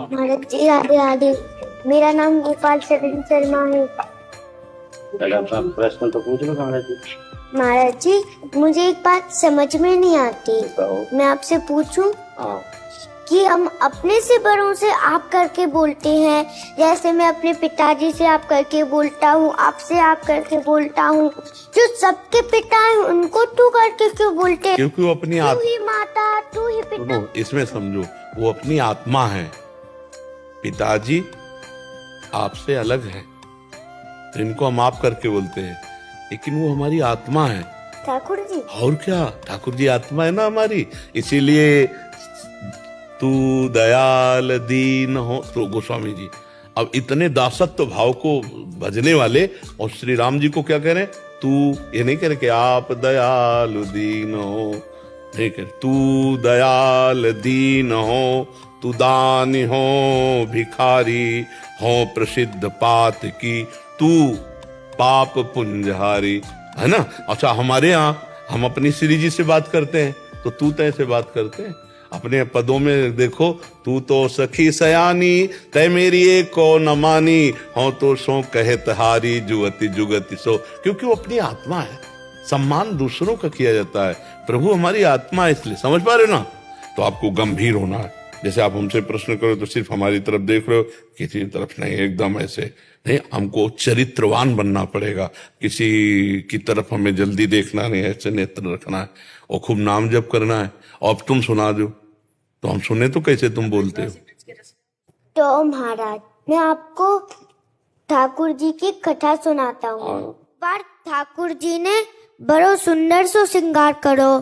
महाराज जी राधे राधे। मेरा नाम गोपाल चरण शर्मा है। प्रश्न तो पूछ लो महाराज जी। महाराज जी मुझे एक बात समझ में नहीं आती, मैं आपसे पूछूं कि हम अपने से बड़ों से आप करके बोलते हैं, जैसे मैं अपने पिताजी से आप करके बोलता हूँ, आपसे आप करके बोलता हूँ, जो सबके पिता हैं उनको तू करके क्यों बोलते हैं? क्योंकि वो अपनी तू ही माता, तू ही पिता। इसमें समझो, वो अपनी आत्मा है। पिताजी आपसे अलग है तो इनको हम आप करके बोलते हैं, लेकिन वो हमारी आत्मा है। ठाकुर जी और क्या, ठाकुर जी आत्मा है ना हमारी, इसीलिए तू दयाल दीन हो। तो गोस्वामी जी अब इतने दासत्व भाव को भजने वाले, और श्री राम जी को क्या कह रहे हैं? तू, ये नहीं कह रहे कि आप दयाल दीन हो, नहीं कह रहे तू दयाल दीन हो, तू दानी हो, भिखारी हो, प्रसिद्ध पात की, तू पाप पुंजहारी, है ना। अच्छा, हमारे यहाँ हम अपनी श्री जी से बात करते हैं तो तू तय से बात करते हैं। अपने पदों में देखो, तू तो सखी सयानी, तय मेरी एक को न मानी, हो तो सो कहत हारी, जुगति जुगति सो। क्योंकि वो अपनी आत्मा है, सम्मान दूसरों का किया जाता है। प्रभु हमारी आत्मा है, इसलिए समझ पा रहे हो ना। तो आपको गंभीर होना है। जैसे आप हमसे प्रश्न करो तो सिर्फ हमारी तरफ देख रहे हो, किसी तरफ नहीं, एकदम ऐसे नहीं। हमको चरित्रवान बनना पड़ेगा, किसी की तरफ हमें जल्दी देखना नहीं, ऐसे नेत्र रखना है और खूब नाम जप करना है। और अब तुम सुना दो तो हम सुने तो कैसे तुम बोलते हो? तो महाराज मैं आपको ठाकुर जी की कथा सुनाता हूँ। बार ठाकुर जी ने बड़ो सुंदर सो श्रृंगार करो,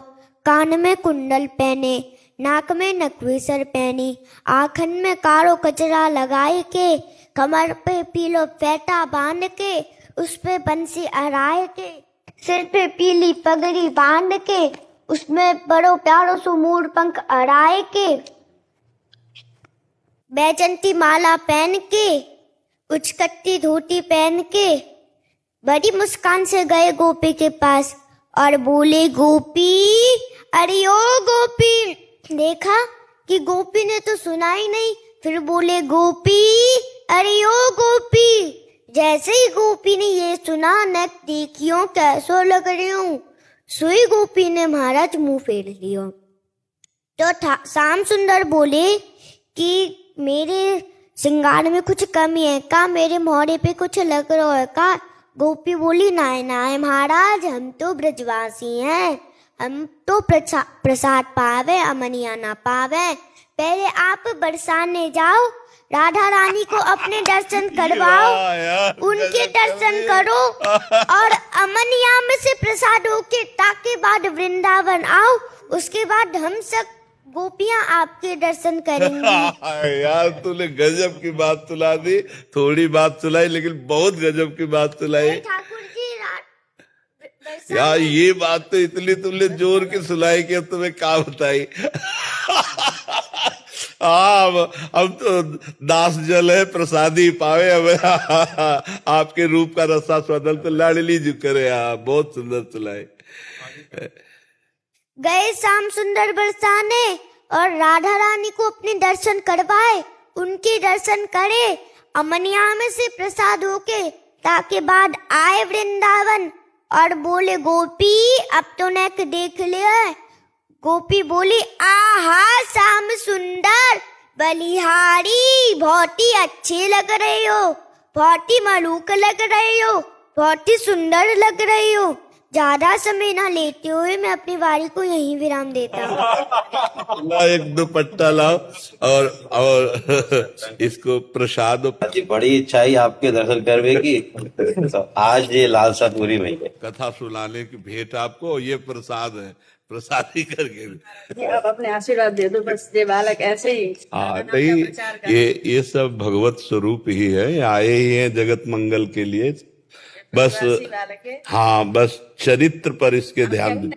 कान में कुंडल पहने, नाक में नकवीसर पहनी, आँखन में कारो कचरा लगाए के, कमर पे पीलो फेटा बांध के, उस पे बंसी अराए के, सिर पे पीली पगड़ी बांध के, उसमें बड़ो प्यारो सो मूड पंख अड़ाए के, बैजंती माला पहन के, उचकट्टी धोती पहन के, बड़ी मुस्कान से गए गोपी के पास और बोले, गोपी, अरे ओ गोपी। देखा कि गोपी ने तो सुना ही नहीं, फिर बोले, गोपी, अरे ओ गोपी। जैसे ही गोपी ने ये सुना, न देखियो कैसो लग रही हूँ, सोई गोपी ने महाराज मुंह फेर लिया। तो श्याम सुंदर बोले कि मेरे श्रृंगार में कुछ कमी है का, मेरे मोहरे पे कुछ लग रहा है का? गोपी बोली, नाय नाय महाराज, हम तो ब्रजवासी हैं, हम तो प्रसाद पावे, अमनिया ना पावे। पहले आप बरसाने जाओ, राधा रानी को अपने दर्शन करवाओ, उनके दर्शन करो और अमनिया में से प्रसाद होके ताके बाद वृंदावन आओ, उसके बाद हम सब गोपियां आपके दर्शन करेंगी। यार तूने गजब की बात सुना दी, थोड़ी बात सुनाई लेकिन बहुत गजब की बात सुनाई। ठाकुर जी यार ये बात तो इतनी तुमने जोर के सुनाई कि अब तुम्हें क्या बताई। अब तो दास जल है प्रसादी पावे, अब आपके रूप का रसा स्वदल तो लाडली जी करे। बहुत सुंदर सुनाई। गए श्याम सुंदर बरसाने और राधा रानी को अपने दर्शन करवाए, उनके दर्शन करे, अमनिया में से प्रसाद होके ताके बाद आए वृंदावन और बोले, गोपी अब तो नेक देख लिया। गोपी बोली, आहा श्याम सुंदर बलिहारी, बहुत ही अच्छे लग रहे हो, बहुत ही मलूक लग रहे हो, बहुत ही सुंदर लग रहे हो। ज्यादा समय ना लेते हुए मैं अपनी वारी को यहीं विराम देता हूँ। एक दुपट्टा लाओ और इसको प्रसाद। बड़ी इच्छा ही आपके दर्शन करने की, तो आज ये लालसा पूरी हुई है। कथा सुनाने की भेंट आपको, ये प्रसाद है, प्रसादी करके आप अपने आशीर्वाद दे दो बस। ये बालक ऐसे ही नहीं, ये सब भगवत स्वरूप ही है, आए ही हैं जगत मंगल के लिए। बस हाँ, बस चरित्र पर इसके ध्यान